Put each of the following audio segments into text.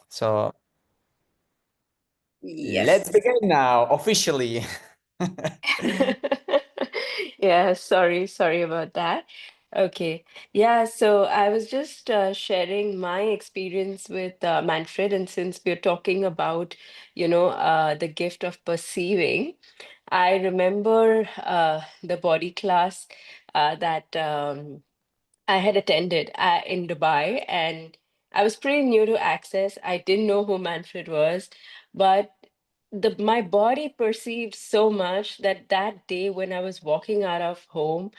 So let's Yes. begin now, officially. Yeah, sorry about that. Okay. Yeah, so I was just sharing my experience with Manfred, and since we're talking about, the gift of perceiving, I remember the body class that I had attended in Dubai, and I was pretty new to Access. I didn't know who Manfred was, but my body perceived so much that that day when I was walking out of home,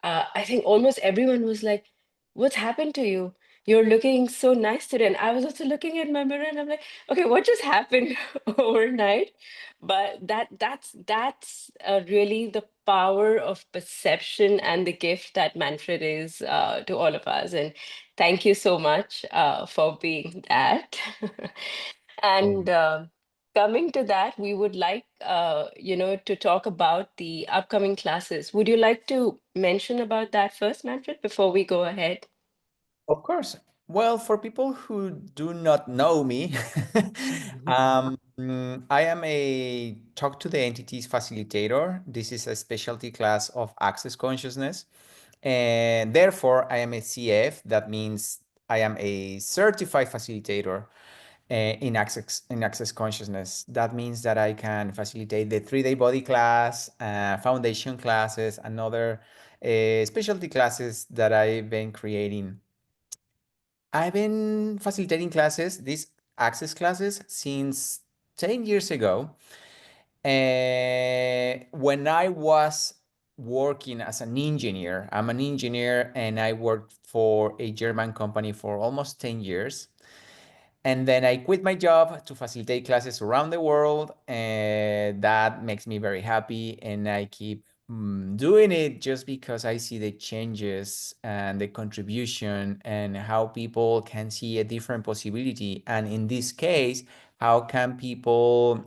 I think almost everyone was like, "What's happened to you? You're looking so nice today." And I was also looking at my mirror, and I'm like, "Okay, what just happened overnight?" But that's really the power of perception and the gift that Manfred is to all of us. And thank you so much for being that. And coming to that, we would like to talk about the upcoming classes. Would you like to mention about that first, Manfred, before we go ahead? Of course. Well, for people who do not know me, I am a Talk to the Entities facilitator. This is a specialty class of access consciousness. And therefore, I am a CF. That means I am a certified facilitator in access consciousness. That means that I can facilitate the 3-day body class, foundation classes, and other specialty classes that I've been creating. I've been facilitating classes, these access classes, since 10 years ago. When I was working as an engineer, I'm an engineer and I worked for a German company for almost 10 years. And then I quit my job to facilitate classes around the world. And that makes me very happy. And I keep doing it just because I see the changes and the contribution and how people can see a different possibility. And in this case, how can people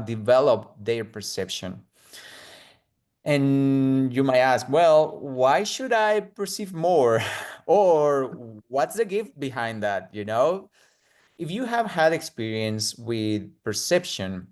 develop their perception? And you might ask, well, why should I perceive more? Or what's the gift behind that? If you have had experience with perception,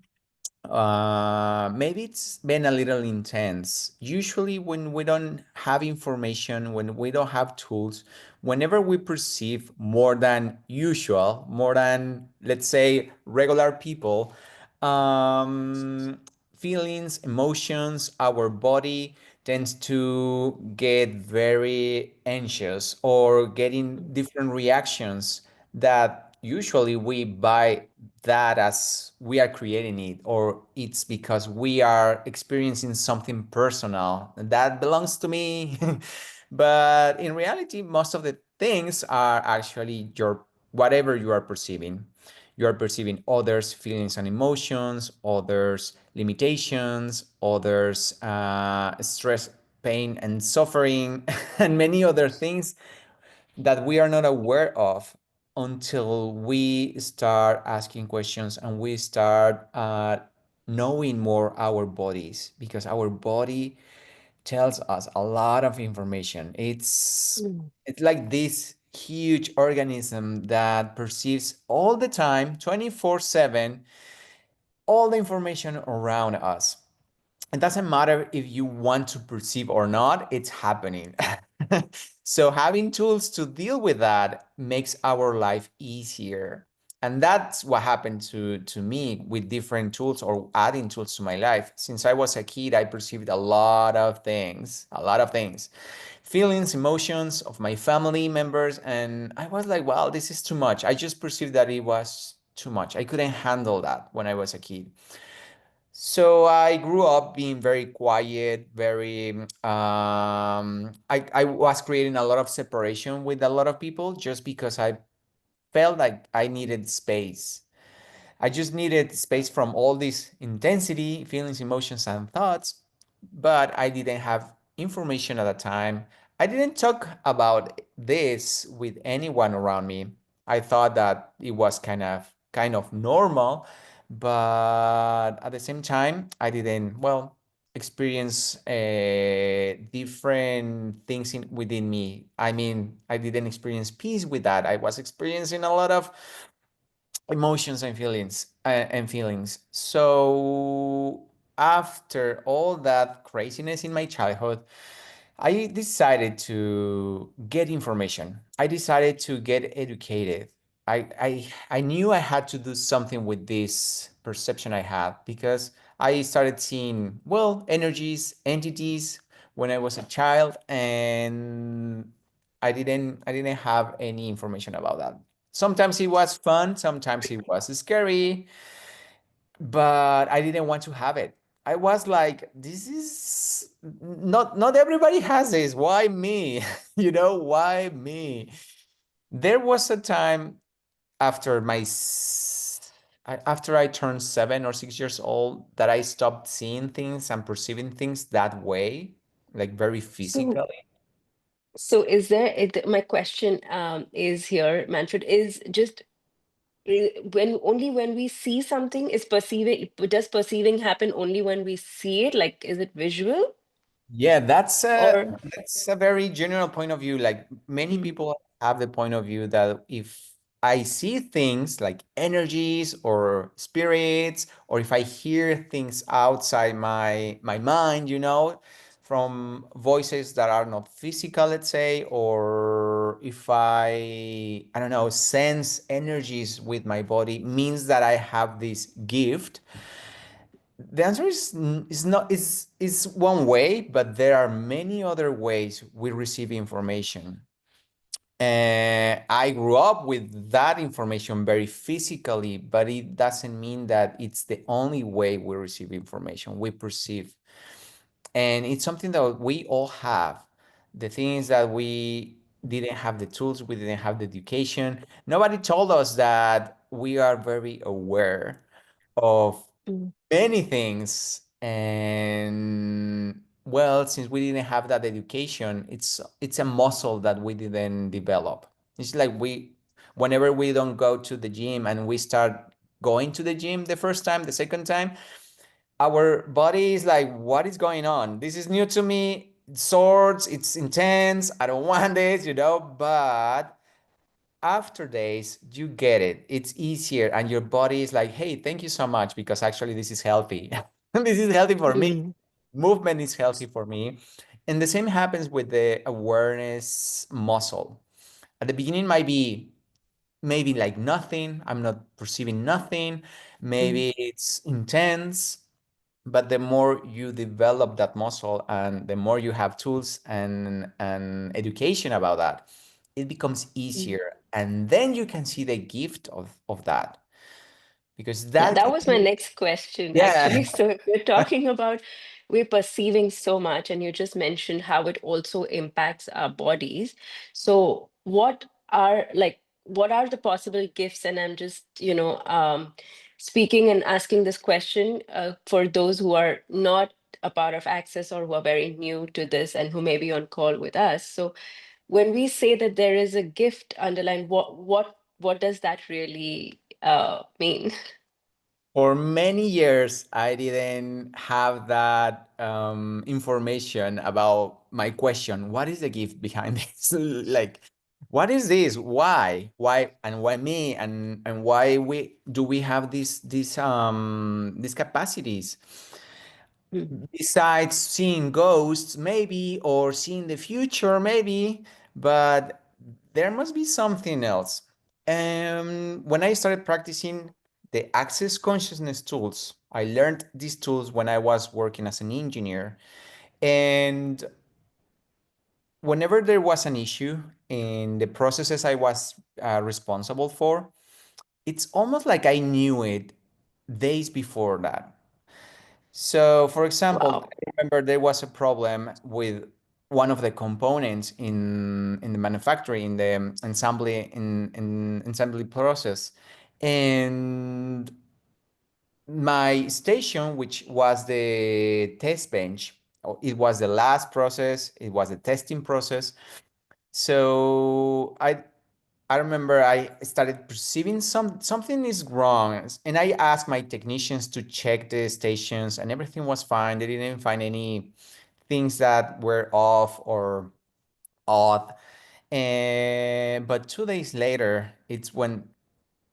maybe it's been a little intense. Usually, when we don't have information, when we don't have tools, whenever we perceive more than usual, more than, let's say, regular people, um, feelings, emotions, our body tends to get very anxious or getting different reactions that usually we buy that as we are creating it, or it's because we are experiencing something personal that belongs to me. But in reality, most of the things are actually your whatever you are perceiving. You are perceiving others' feelings and emotions, others' limitations, others' stress, pain, and suffering, and many other things that we are not aware of until we start asking questions and we start knowing more our bodies, because our body tells us a lot of information. Mm. It's like this huge organism that perceives all the time, 24/7, all the information around us. It doesn't matter if you want to perceive or not, it's happening. So having tools to deal with that makes our life easier. And that's what happened to me with different tools or adding tools to my life. Since I was a kid, I perceived a lot of things, feelings, emotions of my family members. And I was like, wow, this is too much. I just perceived that it was too much. I couldn't handle that when I was a kid. So I grew up being very quiet, very I was creating a lot of separation with a lot of people just because I felt like I needed space. I just needed space from all this intensity, feelings, emotions, and thoughts, but I didn't have information at the time. I didn't talk about this with anyone around me. I thought that it was kind of normal, but at the same time, I didn't, well, experience different things within me. I mean, I didn't experience peace with that. I was experiencing a lot of emotions and feelings. So after all that craziness in my childhood, I decided to get information. I decided to get educated. I knew I had to do something with this perception I had because I started seeing, well, energies, entities when I was a child, and I didn't have any information about that. Sometimes it was fun, sometimes it was scary, but I didn't want to have it. I was like, this is not everybody has this. Why me? Why me? There was a time after after I turned 7 or 6 years old that I stopped seeing things and perceiving things that way, like very So, physically. so is there, my question is here, Manfred, is just when only when we see something is perceiving, does perceiving happen only when we see it? Like, is it visual Yeah, that's a or? that's a very general point of view. Like many Mm, people have the point of view that if I see things like energies or spirits, or if I hear things outside my mind, from voices that are not physical, let's say, or if I don't know, sense energies with my body, means that I have this gift. The answer is not is one way, but there are many other ways we receive information. I grew up with that information very physically, but it doesn't mean that it's the only way we receive information, we perceive. And it's something that we all have. The thing is that we didn't have the tools, we didn't have the education. Nobody told us that we are very aware of mm, many things. And well, since we didn't have that education, it's a muscle that we didn't develop. It's like whenever we don't go to the gym and we start going to the gym the first time, the second time, our body is like, what is going on? This is new to me. Swords, it's intense. I don't want this. But after days, you get it. It's easier, and your body is like, hey, thank you so much, because actually this is healthy. This is healthy for me. mm, Movement is healthy for me. And the same happens with the awareness muscle. At the beginning might be maybe like nothing. I'm not perceiving nothing. mm, Maybe it's intense, but the more you develop that muscle and the more you have tools and education about that, it becomes mm. easier, and then you can see the gift of that, because Yeah, that that can was my be. next question, Yeah. actually. So, if we're talking about we're perceiving so much, and you just mentioned how it also impacts our bodies. So, what are the possible gifts? And I'm just, speaking and asking this question for those who are not a part of Access or who are very new to this and who may be on call with us. So, when we say that there is a gift underlying, what does that really mean? For many years, I didn't have that information about my question. What is the gift behind this? Like, what is this? Why? And why me? And why we have these capacities? Besides seeing ghosts, maybe, or seeing the future, maybe, but there must be something else. When I started practicing the access consciousness tools, I learned these tools when I was working as an engineer. And whenever there was an issue in the processes I was responsible for, it's almost like I knew it days before that. So, for example, Wow. I remember there was a problem with one of the components in the manufacturing, in the assembly in assembly process, and my station, which was the test bench, it was the last process. It was the testing process. So I remember I started perceiving something is wrong, and I asked my technicians to check the stations, and everything was fine. They didn't find any things that were off or odd. And but 2 days later, it's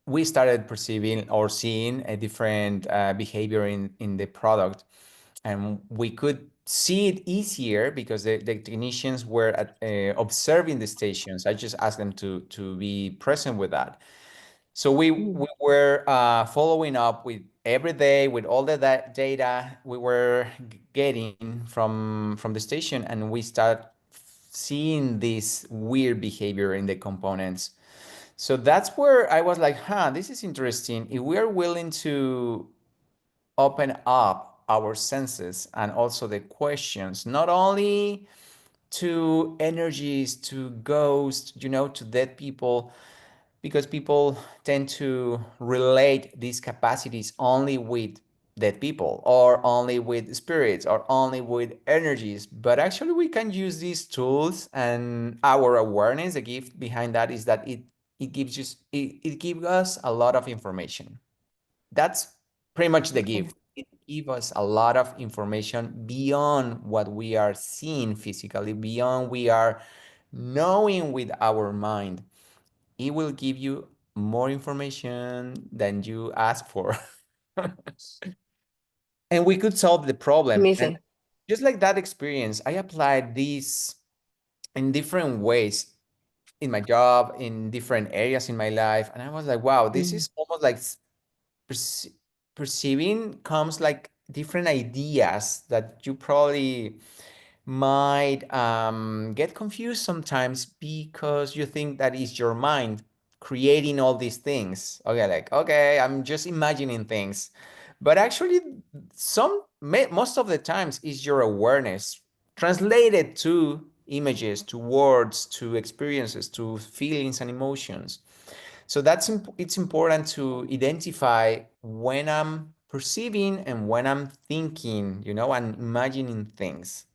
we started perceiving or seeing a different behavior in the product, and we could see it easier because the technicians were observing the stations. I just asked them to be present with that. So we Mm. were following up with every day with all the data we were getting from the station, and we start seeing this weird behavior in the components. So that's where I was like, huh, this is interesting. If we are willing to open up our senses and also the questions, not only to energies, to ghosts, to dead people, because people tend to relate these capacities only with dead people or only with spirits or only with energies. But actually, we can use these tools, and our awareness, the gift behind that is that it gives us a lot of information. That's pretty much the Okay. gift. It gives us a lot of information beyond what we are seeing physically, beyond we are knowing with our mind. It will give you more information than you ask for. And we could solve the problem. And Amazing. just like that experience, I applied these in different ways in my job, in different areas in my life. And I was like, wow, this Mm. is almost like perce- perceiving comes like different ideas that you probably might get confused sometimes because you think that is your mind creating all these things. Okay, like, okay, I'm just imagining things. But actually, most of the times is your awareness translated to images, to words, to experiences, to feelings and emotions. So it's important to identify when I'm perceiving and when I'm thinking, and imagining things.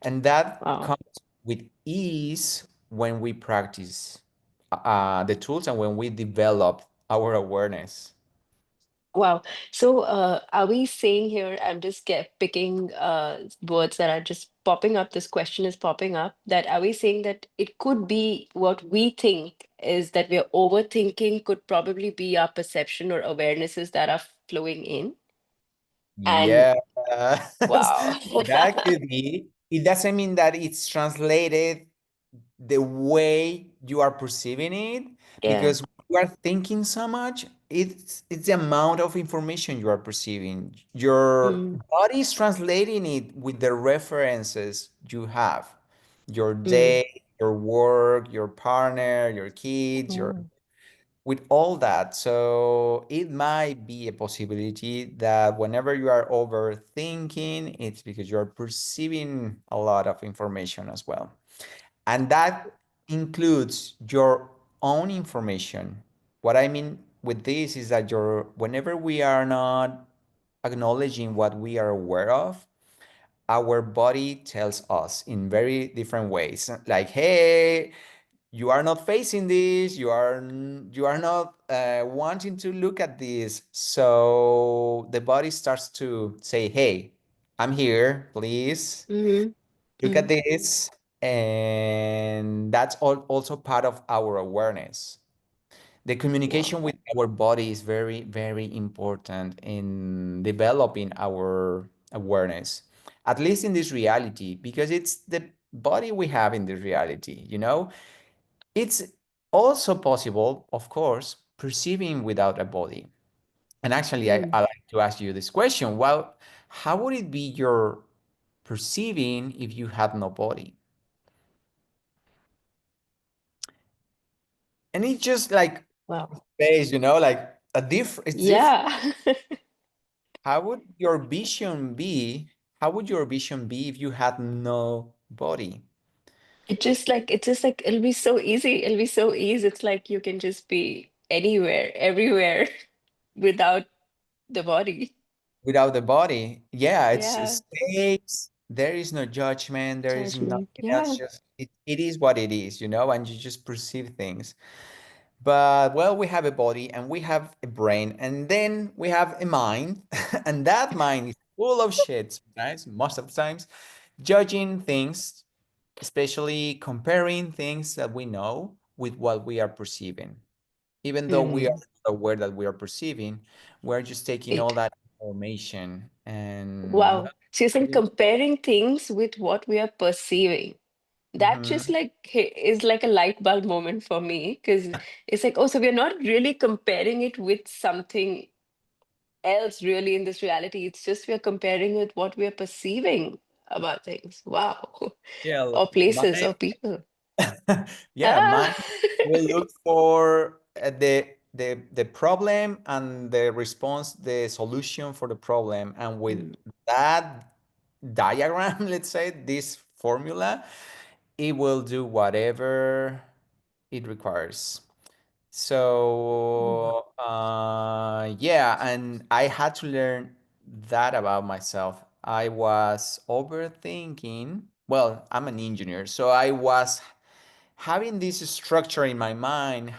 And that Wow. comes with ease when we practice the tools and when we develop our awareness. Wow. So, are we saying here, I'm just picking words that are just popping up. This question is popping up. That are we saying that it could be what we think is that we're overthinking could probably be our perception or awarenesses that are flowing in? And Yes, wow. that could be. It doesn't mean that it's translated the way you are perceiving it, Yeah. because you are thinking so much. It's the amount of information you are perceiving. Your Mm, body is translating it with the references you have, your mm, day, your work, your partner, your kids, your oh, with all that. So it might be a possibility that whenever you are overthinking, it's because you're perceiving a lot of information as well. And that includes your own information. What I mean with this is that whenever we are not acknowledging what we are aware of, our body tells us in very different ways. Like, hey, you are not facing this, you are not wanting to look at this. So the body starts to say, hey, I'm here, please mm-hmm, look at mm, this. And that's also part of our awareness. The wow. communication with our body is very, very important in developing our awareness, at least in this reality, because it's the body we have in this reality, It's also possible, of course, perceiving without a body. And actually, Mm. I like to ask you this question. Well, how would it be your perceiving if you had no body? And it's just like Wow. space, like it's different. Yeah. How would your vision be? How would your vision be if you had no body? It's just like it'll be so easy. It'll be so easy. It's like you can just be anywhere, everywhere without the body. Without the body, yeah, it's Yeah. space. There is no judgment. There is Judgment. nothing else. Yeah. Just it is what it is, and you just perceive things. But well, we have a body and we have a brain, and then we have a mind, and that mind is full of shit sometimes, most of the times, judging things, especially comparing things that we know with what we are perceiving. Even though we are Mm. not aware that we are perceiving, we're just taking all Right. that information and well, Wow. So you're saying comparing things with what we are perceiving. That just mhm. like is like a light bulb moment for me because it's like, oh, so we're not really comparing it with something else really in this reality. It's just we're comparing with what we're perceiving about things. Wow. Yeah, Or places mine, or people. yeah, Ah. mine will look for the problem and the response, the solution for the problem, and with Mm, that diagram, let's say this formula, it will do whatever it requires. mm, So, yeah, and I had to learn that about myself. I was overthinking. Well, I'm an engineer, so I was having this structure in my mind,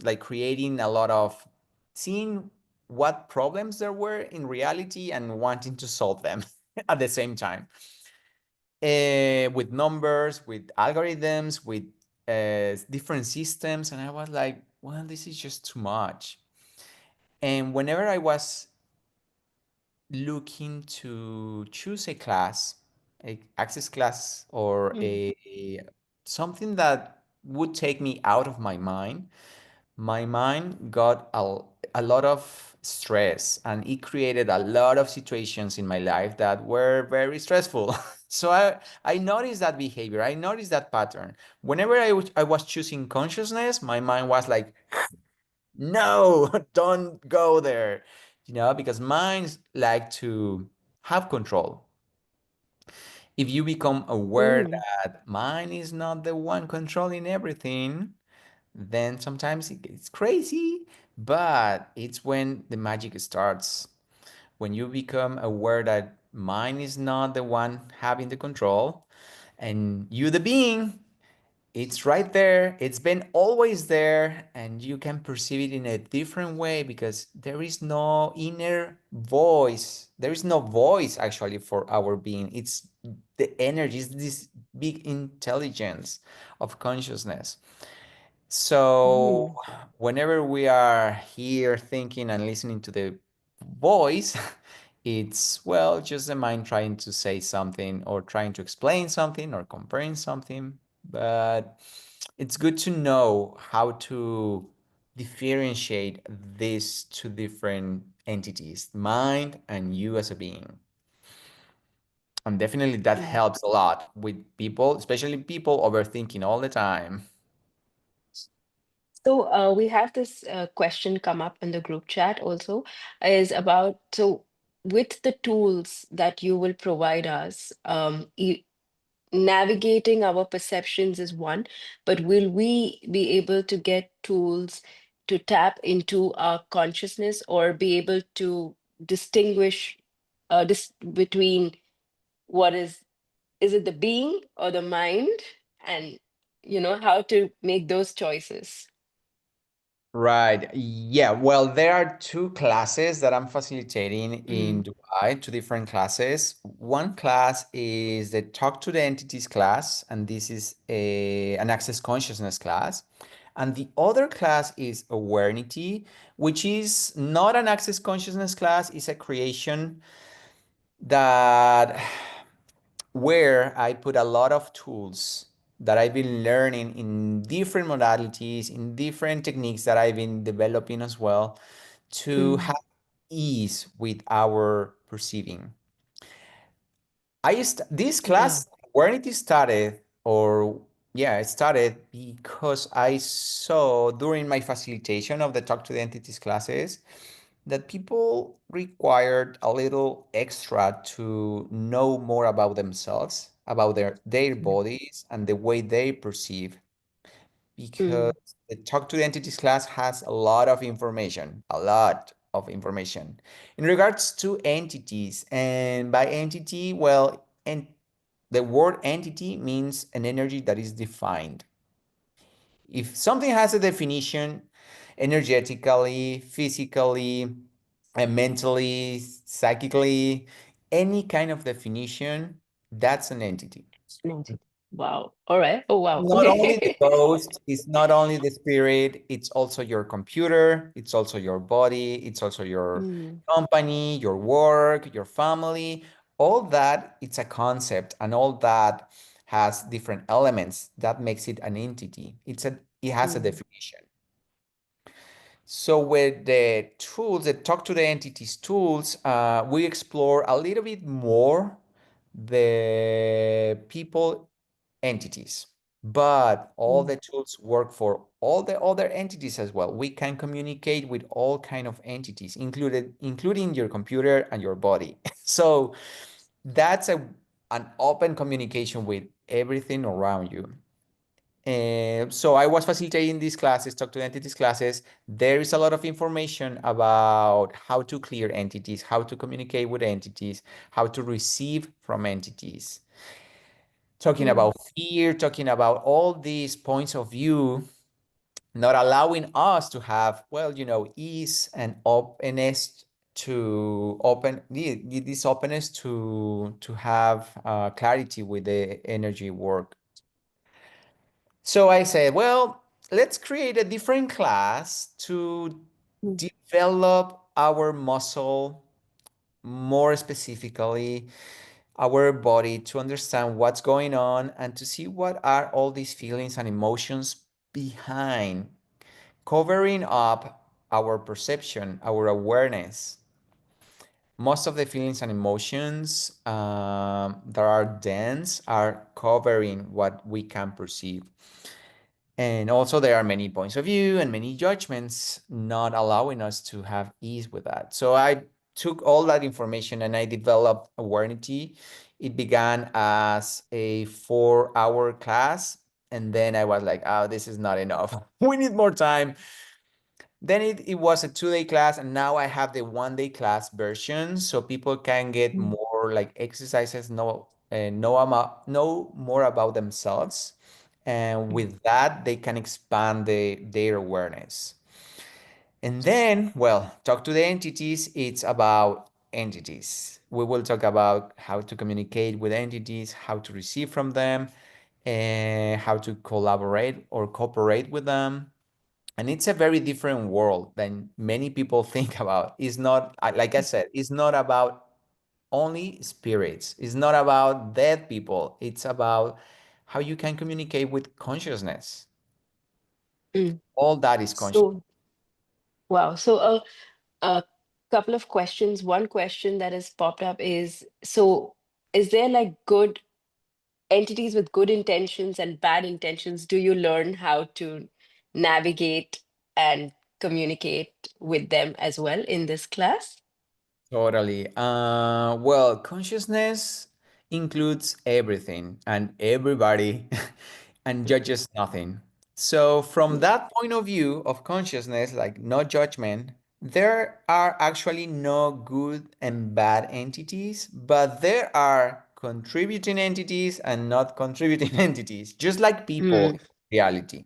like creating a lot of seeing what problems there were in reality and wanting to solve them at the same time, with numbers, with algorithms, with different systems. And I was like, well, this is just too much. And whenever I was looking to choose a class, a access class, or mm, something that would take me out of my mind got a lot of stress, and it created a lot of situations in my life that were very stressful. So I noticed that behavior. I noticed that pattern. Whenever I was choosing consciousness, my mind was like, no, don't go there, because minds like to have control. If you become aware mm, that mind is not the one controlling everything, then sometimes it gets crazy, but it's when the magic starts. When you become aware that mind is not the one having the control, and you, the being, it's right there. It's been always there, and you can perceive it in a different way because there is no inner voice. There is no voice actually for our being. It's the energy, it's this big intelligence of consciousness. So, mm. whenever we are here thinking and listening to the voice, it's, well, just the mind trying to say something or trying to explain something or comparing something. But it's good to know how to differentiate these two different entities, mind and you as a being. And definitely that Mm. helps a lot with people, especially people overthinking all the time. So we have this question come up in the group chat also is about so with the tools that you will provide us, navigating our perceptions is one, but will we be able to get tools to tap into our consciousness or be able to distinguish between what is it the being or the mind, and how to make those choices? Right. Yeah. Well, there are two classes that I'm facilitating in Mm, Dubai, two different classes. One class is the Talk to the Entities class, and this is an access consciousness class. And the other class is Awarenity, which is not an access consciousness class, it's a creation that where I put a lot of tools that I've been learning in different modalities, in different techniques that I've been developing as well to mm, have ease with our perceiving. This yeah. class, where it started, or yeah, it started because I saw during my facilitation of the Talk to the Entities classes that people required a little extra to know more about themselves, about their Mm, bodies and the way they perceive, because mm, the Talk to the Entities class has a lot of information, a lot of information in regards to entities. And by entity, well, and the word entity means an energy that is defined. If something has a definition energetically, physically, and mentally, psychically, any kind of definition, that's an entity. fascinating. Wow. All right. Oh, wow. Not only the ghost, it's not only the spirit, it's also your computer, it's also your body, it's also your Mm, company, your work, your family. All that, it's a concept, and all that has different elements that makes it an entity. It has a mm, definition. So with the tools, the talk to the entities tools, we explore a little bit more the people entities, but all mm, the tools work for all the other entities as well. We can communicate with all kind of entities, including your computer and your body. So that's an open communication with everything around you. So I was facilitating these classes, talk to entities classes. There is a lot of information about how to clear entities, how to communicate with entities, how to receive from entities. Talking mm, about fear, talking about all these points of view, not allowing us to have, well, ease and openness to this openness to have clarity with the energy work. So I said, well, let's create a different class to mm, develop our muscle, more specifically, our body, to understand what's going on and to see what are all these feelings and emotions behind, covering up our perception, our awareness. Most of the feelings and emotions that are dense are covering what we can perceive. And also, there are many points of view and many judgments not allowing us to have ease with that. So I took all that information and I developed Awarenity. It began as a 4-hour class. And then I was like, oh, this is not enough. We need more time. Then it was a 2-day class, and now I have the 1-day class version, so people can get mm, more like exercises, know more about themselves, and mm, with that they can expand their awareness. And then, well, talk to the entities. It's about entities. We will talk about how to communicate with entities, how to receive from them, and how to collaborate or cooperate with them. And it's a very different world than many people think about. It's not, like I said, it's not about only spirits. It's not about dead people. It's about how you can communicate with consciousness. mm. All that is conscious. So, wow. So, a couple of questions. One question that has popped up is, so is there like good entities with good intentions and bad intentions? Do you learn how to navigate and communicate with them as well in this class? Totally. Well, consciousness includes everything and everybody and judges nothing. So, from Mm, that point of view of consciousness, like no judgment, there are actually no good and bad entities, but there are contributing entities and not contributing entities, just like people mm, in reality.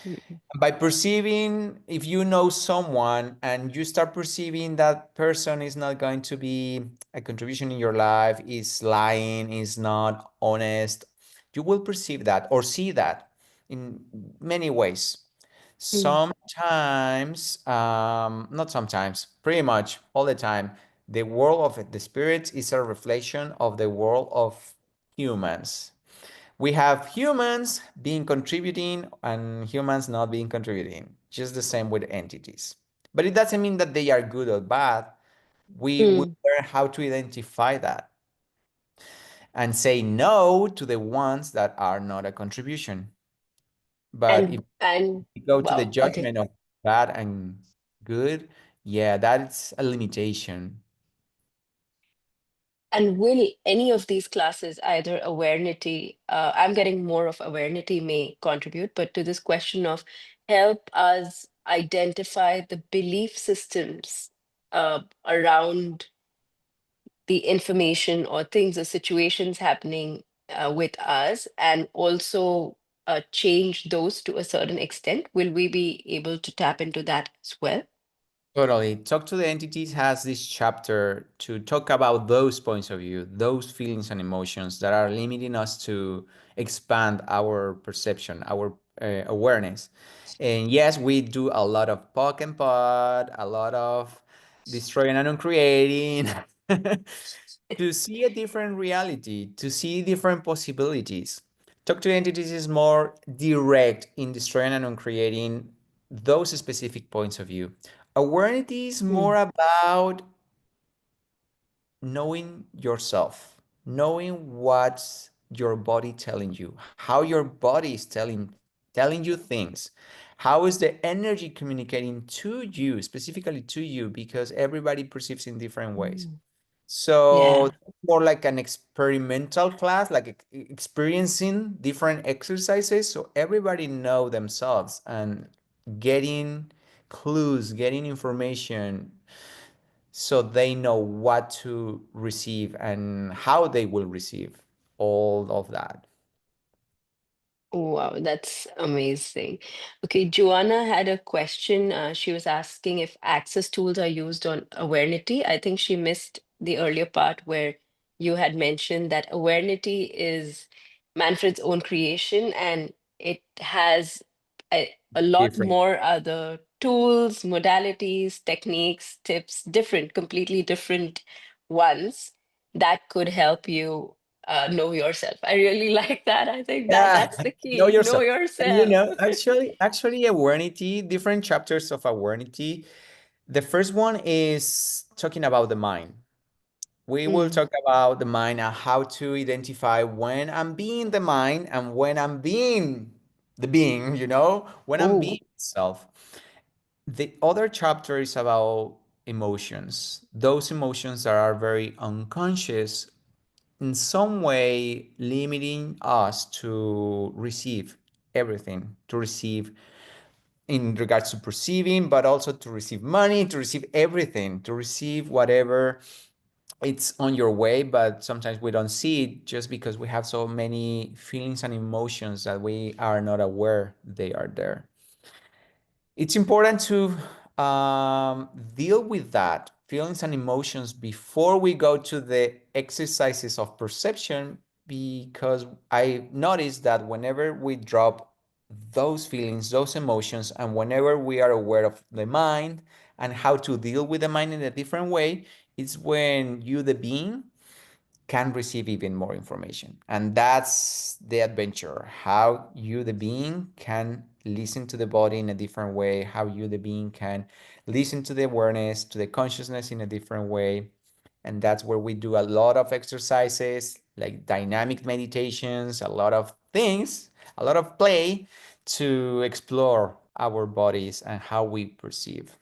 mm, By perceiving, if you know someone and you start perceiving that person is not going to be a contribution in your life, is lying, is not honest, you will perceive that or see that in many ways. mm, Sometimes, not sometimes, pretty much all the time, the world of the spirits is a reflection of the world of humans. We have humans being contributing and humans not being contributing, just the same with entities. But it doesn't mean that they are good or bad. We will mm. learn how to identify that and say no to the ones that are not a contribution. But if And we go to the wow, okay. judgment of bad and good, yeah, that's a limitation. And will any of these classes, either I'm getting more of awarenity may contribute, but to this question of help us identify the belief systems around the information or things or situations happening with us, and also change those to a certain extent? Will we be able to tap into that as well? Totally. Talk to the Entities has this chapter to talk about those points of view, those feelings and emotions that are limiting us to expand our perception, our awareness. And yes, we do a lot of poke and pod, a lot of destroying and uncreating to see a different reality, to see different possibilities. Talk to the Entities is more direct in destroying and uncreating those specific points of view. Awareness is more Mm. about knowing yourself, knowing what's your body telling you, how your body is telling you things. How is the energy communicating to you, specifically to you, because everybody perceives in different ways. Mm. So Yeah. more like an experimental class, like experiencing different exercises so everybody know themselves and getting clues, getting information so they know what to receive and how they will receive all of that. Wow, that's amazing. Okay, Joanna had a question. She was asking if access tools are used on Awarenity. I think she missed the earlier part where you had mentioned that Awarenity is Manfred's own creation and it has a lot Different. more other tools, modalities, techniques, tips, different, completely different ones that could help you know yourself. I really like that. I think that Yeah, that's the know key. Know yourself. And you yourself. know, actually awareness, different chapters of awareness. The first one is talking about the mind. We will Mm. talk about the mind and how to identify when I'm being the mind and when I'm being the being, when I'm being Oh, self. The other chapter is about emotions. Those emotions that are very unconscious, in some way limiting us to receive everything, to receive in regards to perceiving, but also to receive money, to receive everything, to receive whatever it's on your way, but sometimes we don't see it just because we have so many feelings and emotions that we are not aware they are there. It's important to deal with that feelings and emotions before we go to the exercises of perception, because I noticed that whenever we drop those feelings, those emotions, and whenever we are aware of the mind and how to deal with the mind in a different way, it's when you, the being, can receive even more information. And that's the adventure, how you, the being, can listen to the body in a different way, how you, the being, can listen to the awareness, to the consciousness in a different way. And that's where we do a lot of exercises, like dynamic meditations, a lot of things, a lot of play to explore our bodies and how we perceive.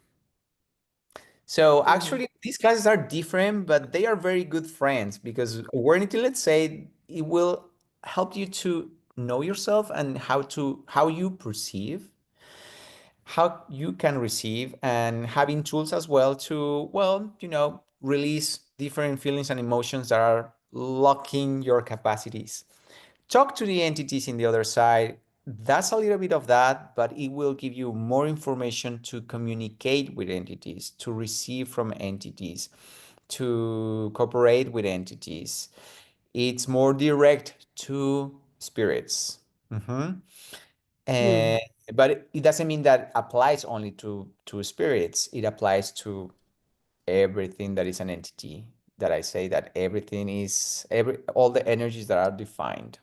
So mm, actually, these classes are different, but they are very good friends because awareness, let's say, it will help you to know yourself and how you perceive, how you can receive, and having tools as well to, well, release different feelings and emotions that are locking your capacities. Talk to the entities in the other side. That's a little bit of that, but it will give you more information to communicate with entities, to receive from entities, to cooperate with entities. It's more direct to spirits. Mhm. mm, And, but it doesn't mean that applies only to spirits. It applies to everything that is an entity. That I say that everything is all the energies that are defined.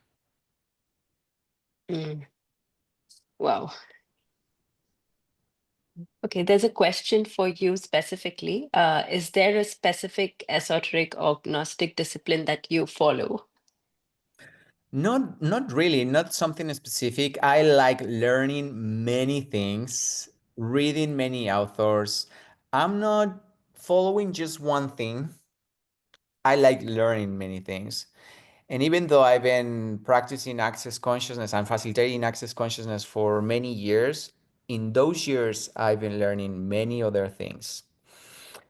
mm. Wow. Okay, there's a question for you specifically. Is there a specific esoteric or Gnostic discipline that you follow? Not really, not something specific. I like learning many things, reading many authors. I'm not following just one thing. I like learning many things. And even though I've been practicing access consciousness and facilitating access consciousness for many years, in those years, I've been learning many other things.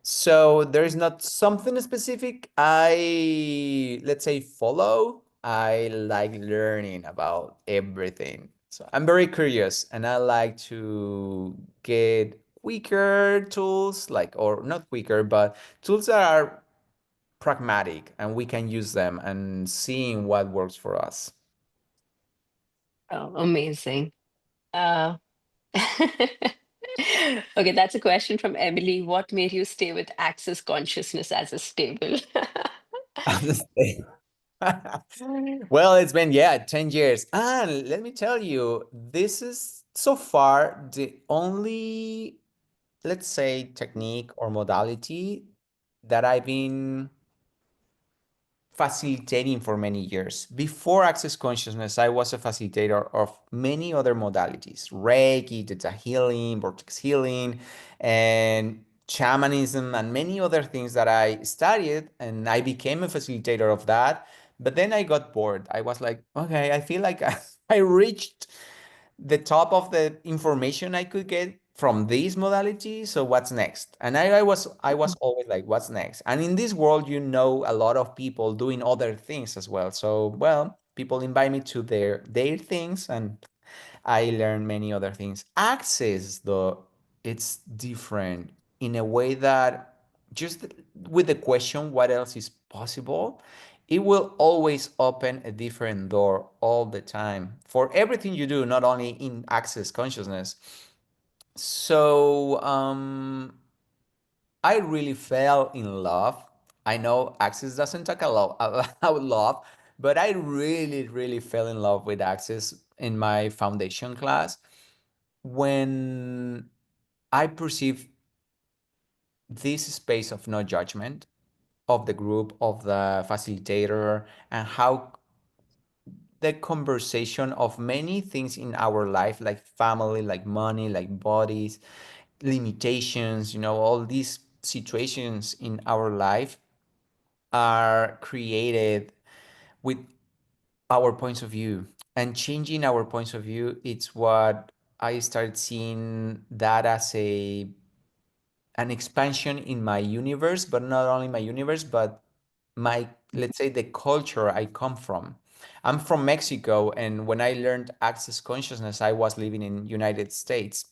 So there's not something specific let's say, follow. I like learning about everything. So I'm very curious and I like to get quicker tools, like, or not quicker, but tools that are pragmatic and we can use them and seeing what works for us. Oh, amazing. Uh, okay, that's a question from Emily. What made you stay with access consciousness as a stable? Well, it's been, yeah, 10 years. And let me tell you, this is so far the only, let's say, technique or modality that I've been facilitating for many years. Before Access Consciousness, I was a facilitator of many other modalities: Reiki, Theta Healing, Vortex Healing, and shamanism, and many other things that I studied. And I became a facilitator of that. But then I got bored. I was like, okay, I feel like I reached the top of the information I could get from this modality. So what's next? And I was always like, what's next? And in this world, you know, a lot of people doing other things as well. So well, people invite me to their things, and I learned many other things. Access, though, it's different in a way that just with the question, what else is possible? It will always open a different door all the time for everything you do, not only in access consciousness. So I really fell in love. I know Access doesn't talk a lot about love, but I really, really fell in love with Access in my foundation class when I perceived this space of no judgment of the group, of the facilitator, and how the conversation of many things in our life, like family, like money, like bodies, limitations, all these situations in our life are created with our points of view. And changing our points of view, it's what I started seeing that as an expansion in my universe, but not only my universe, but my, let's say, the culture I come from. I'm from Mexico, and when I learned access consciousness, I was living in United States.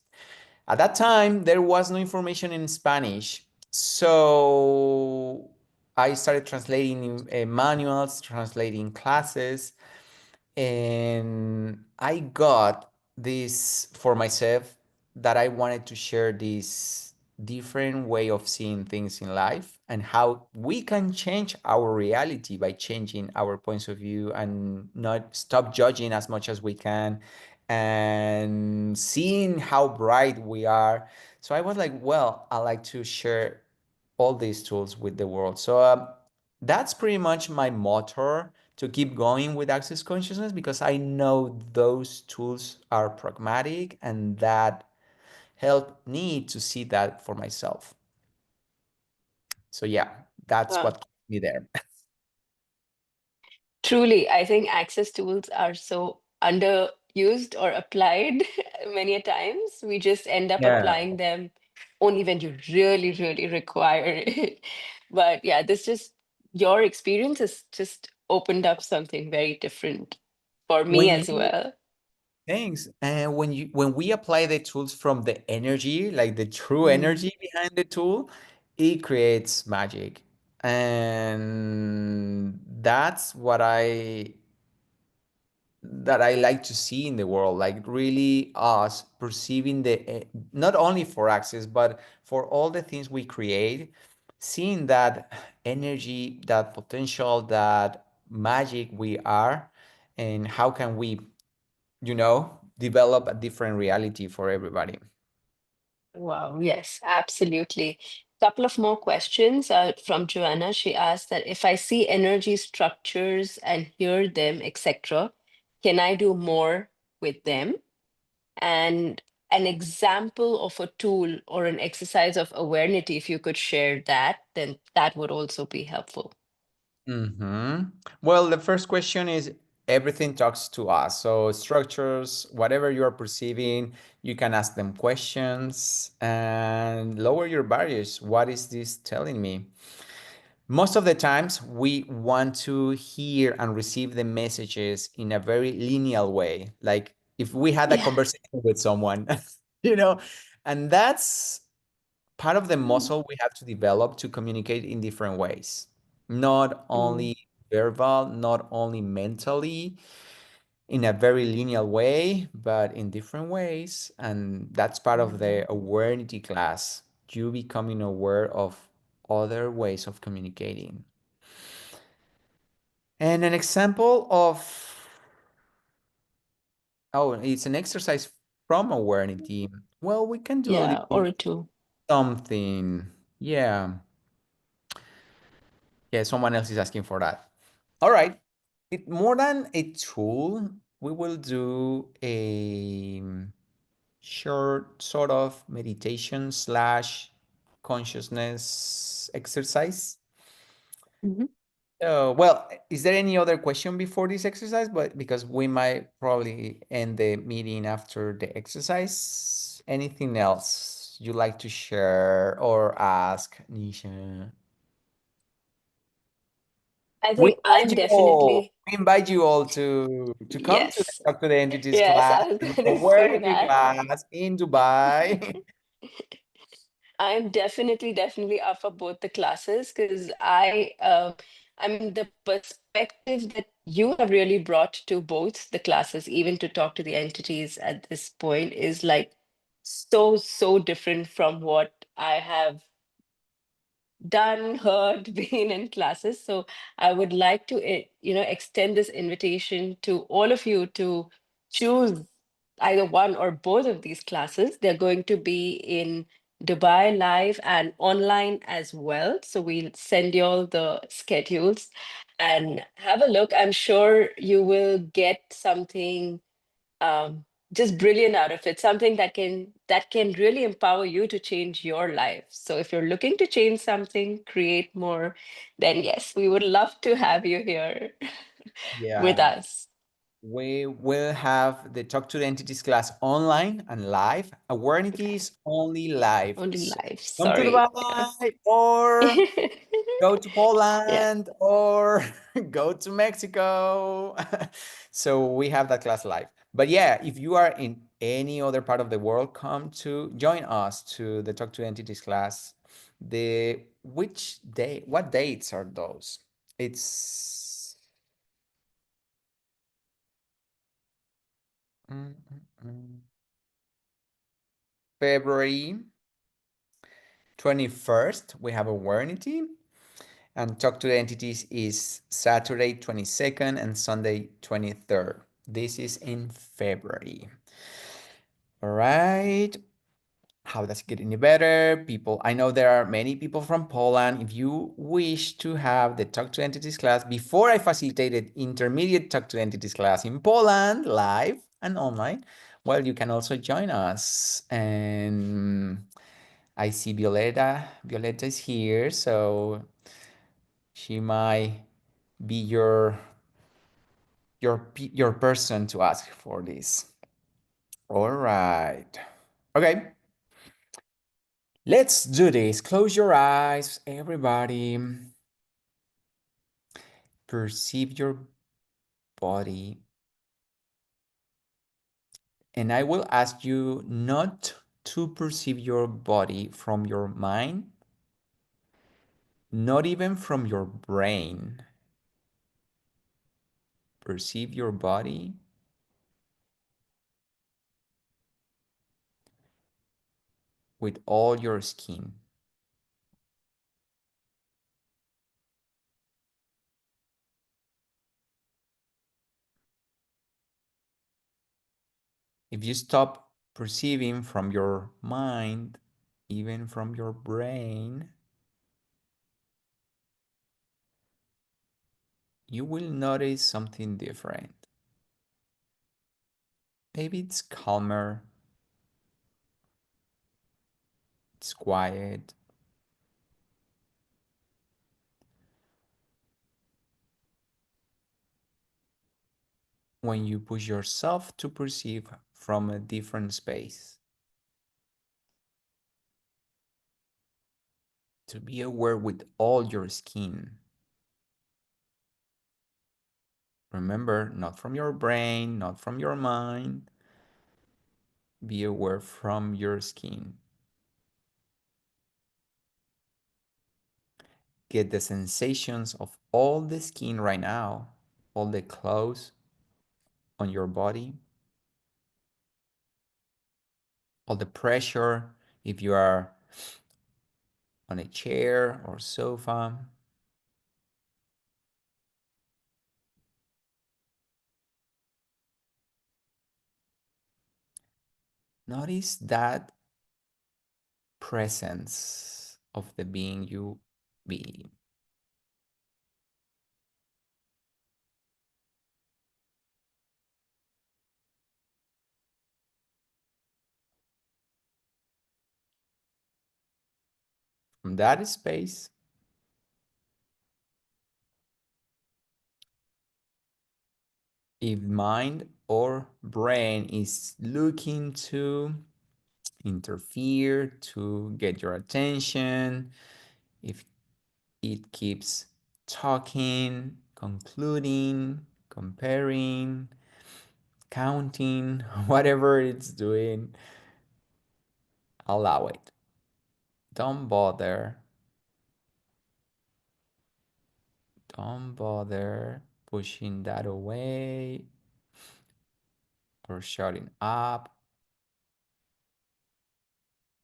At that time, there was no information in Spanish. So I started translating manuals, translating classes, and I got this for myself that I wanted to share this different way of seeing things in life and how we can change our reality by changing our points of view and not stop judging as much as we can and seeing how bright we are. So I was like, well, I like to share all these tools with the world. So that's pretty much my motto to keep going with access consciousness, because I know those tools are pragmatic and that help me to see that for myself. So yeah, that's Wow. what keeps me there. Truly, I think access tools are so underused or applied many a times. We just end up Yeah. applying them only when you really, really require it. But yeah, this just your experience has just opened up something very different for me When as you well. Thanks. And when we apply the tools from the energy, like the true Mm. energy behind the tool, it creates magic. And that's what I like to see in the world, like really us perceiving not only for access, but for all the things we create, seeing that energy, that potential, that magic we are, and how can we, develop a different reality for everybody. Wow, yes, absolutely. Couple of more questions from Joanna. She asked that if I see energy structures and hear them, etc., can I do more with them? And an example of a tool or an exercise of awareness, if you could share that, then that would also be helpful. Well, the first question is everything talks to us. So structures, whatever you are perceiving, you can ask them questions and lower your barriers. What is this telling me? Most of the times, we want to hear and receive the messages in a very linear way. Like if we had a Yeah. conversation with someone, you know, and that's part of the muscle we have to develop to communicate in different ways, not Mm, only verbal, not only mentally, in a very linear way, but in different ways. And that's part of the awareness class, you becoming aware of other ways of communicating. And an example of, oh, it's an exercise from awareness. Well, we can do a yeah, little or two. something. Yeah. Yeah, someone else is asking for that. All right. It more than a tool, we will do a short sort of meditation slash consciousness exercise. Mhm. Well, is there any other question before this exercise? But because we might probably end the meeting after the exercise. Anything else you like to share or ask, Nisha? I We think I'm invite you all. definitely, We invite you all to come to the yes, Talk to the Entities yes, class, I was the going to say Awareness that. class in Dubai. I'm definitely up for both the classes because I mean, the perspective that you have really brought to both the classes, even to talk to the entities at this point, is like so different from what I have done, heard, been in classes. So I would like to, extend this invitation to all of you to choose either one or both of these classes. They're going to be in Dubai live and online as well. So we'll send you all the schedules and have a look. I'm sure you will get something um, just brilliant out of it, something that can really empower you to change your life. So if you're looking to change something, create more, then yes, we would love to have you here with Yeah. us. We will have the Talk to the Entities class online and live. Awareness is only live. Only So live, come to sorry. Yeah. Dubai or go to Yeah. Poland or go to Mexico. So we have that class live. But yeah, if you are in any other part of the world, come to join us to the Talk to Entities class. The which day, what dates are those? It's mm, mm, mm, February 21st. We have awareness, and Talk to the Entities is Saturday 22nd and Sunday 23rd. This is in February. All right. How does it get any better? People, I know there are many people from Poland. If you wish to have the Talk to Entities class, before I facilitated intermediate Talk to Entities class in Poland, live and online, well, you can also join us. And I see Violeta. Violeta is here, so she might be your person to ask for this. All right. Okay. Let's do this. Close your eyes, everybody. Perceive your body. And I will ask you not to perceive your body from your mind, not even from your brain. Perceive your body with all your skin. If you stop perceiving from your mind, even from your brain, you will notice something different. Maybe it's calmer, it's quiet. When you push yourself to perceive from a different space, to be aware with all your skin. Remember, not from your brain, not from your mind. Be aware from your skin. get the sensations of all the skin right now, all the clothes on your body, all the pressure if you are on a chair or sofa. Notice that presence of the being you be. From that space, if mind or brain is looking to interfere to get your attention, if it keeps talking, concluding, comparing, counting, whatever it's doing, allow it. Don't bother. Don't bother pushing that away or shutting up.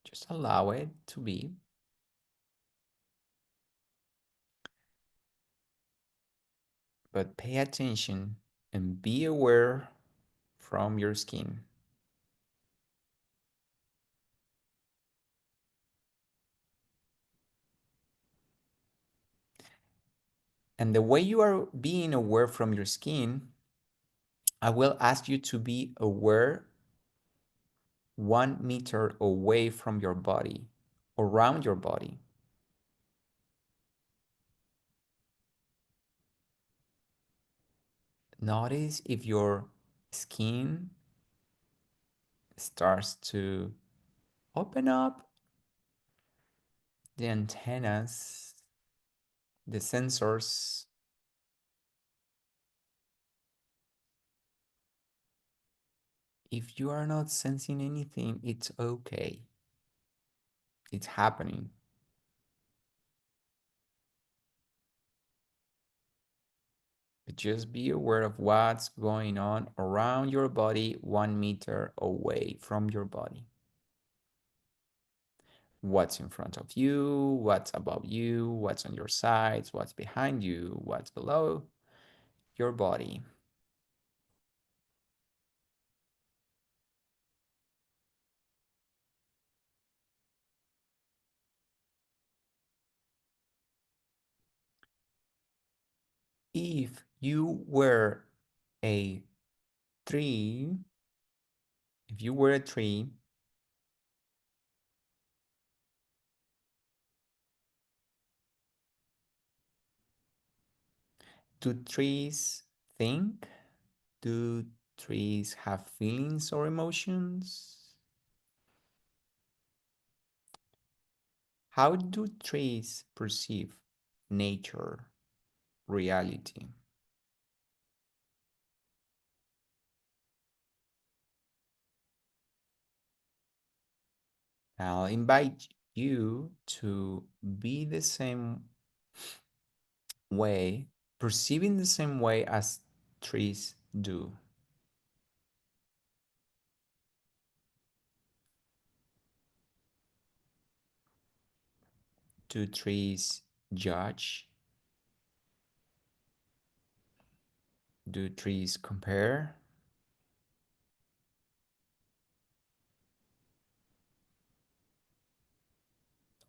Just allow it to be, but pay attention and be aware from your skin. And the way you are being aware from your skin, I will ask you to be aware 1 meter away from your body, around your body. Notice if your skin starts to open up, the antennas, the sensors. If you are not sensing anything, it's okay. It's happening. But just be aware of what's going on around your body 1 meter away from your body. What's in front of you, what's above you, what's on your sides, what's behind you, what's below your body. If you were a tree, if you were a tree, do trees think? Do trees have feelings or emotions? How do trees perceive nature, reality? I'll invite you to be the same way, perceiving the same way as trees do. Do trees judge? Do trees compare?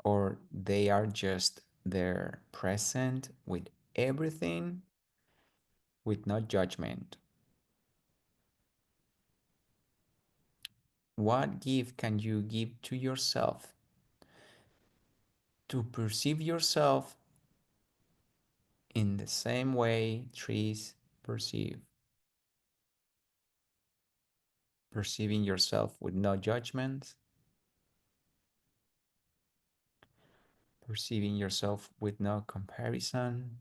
Or they are just there present with everything with no judgment? What gift can you give to yourself to perceive yourself in the same way trees perceive? Perceiving yourself with no judgment, perceiving yourself with no comparison,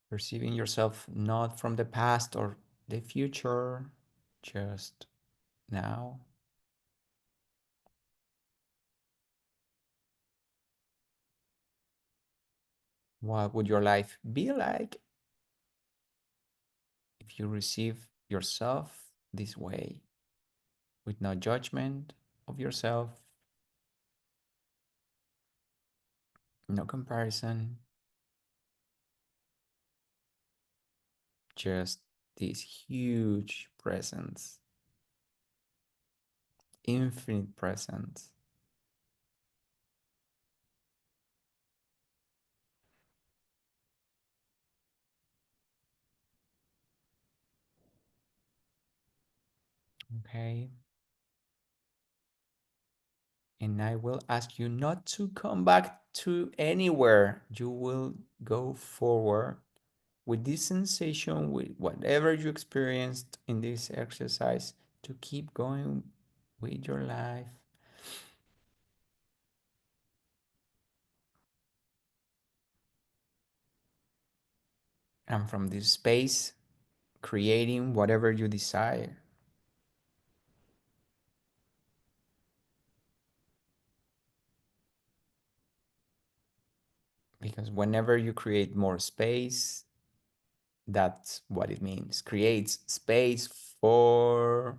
perceiving yourself not from the past or the future, just now. What would your life be like if you receive yourself this way, with no judgment of yourself, no comparison, just this huge presence, infinite presence? Okay. And I will ask you not to come back to anywhere. You will go forward with this sensation, with whatever you experienced in this exercise, to keep going with your life. And from this space, creating whatever you desire. Because whenever you create more space, that's what it means. Creates space for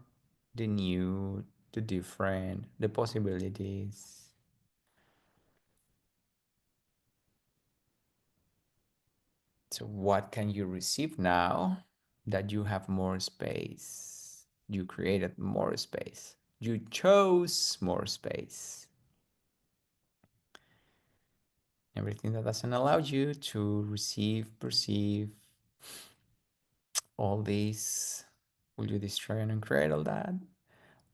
the new, the different, the possibilities. So, what can you receive now that you have more space? You created more space. You chose more space. Everything that doesn't allow you to receive, perceive all these, will you destroy and create all that?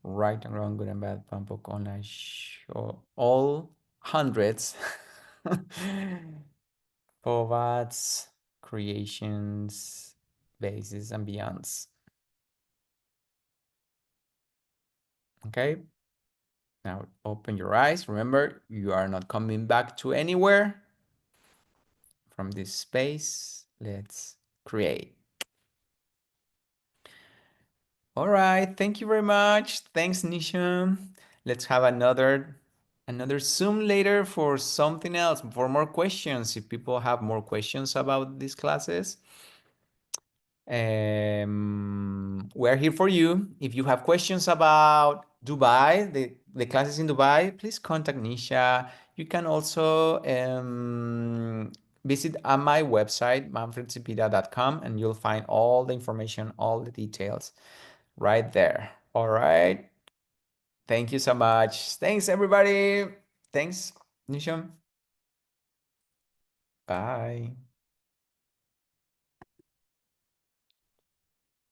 Right and wrong, good and bad, Pampo, online, show, all hundreds, povats, creations, bases, and beyonds. Okay, now open your eyes. Remember, you are not coming back to anywhere from this space. Let's create. All right, thank you very much. Thanks, Nisha. Let's have another Zoom later for something else, for more questions. If people have more questions about these classes, we're here for you. If you have questions about Dubai, the classes in Dubai, please contact Nisha. You can also visit my website, manfredsipida.com, and you'll find all the information, all the details right there. All right. Thank you so much. Thanks, everybody. Thanks, Nisha. Bye.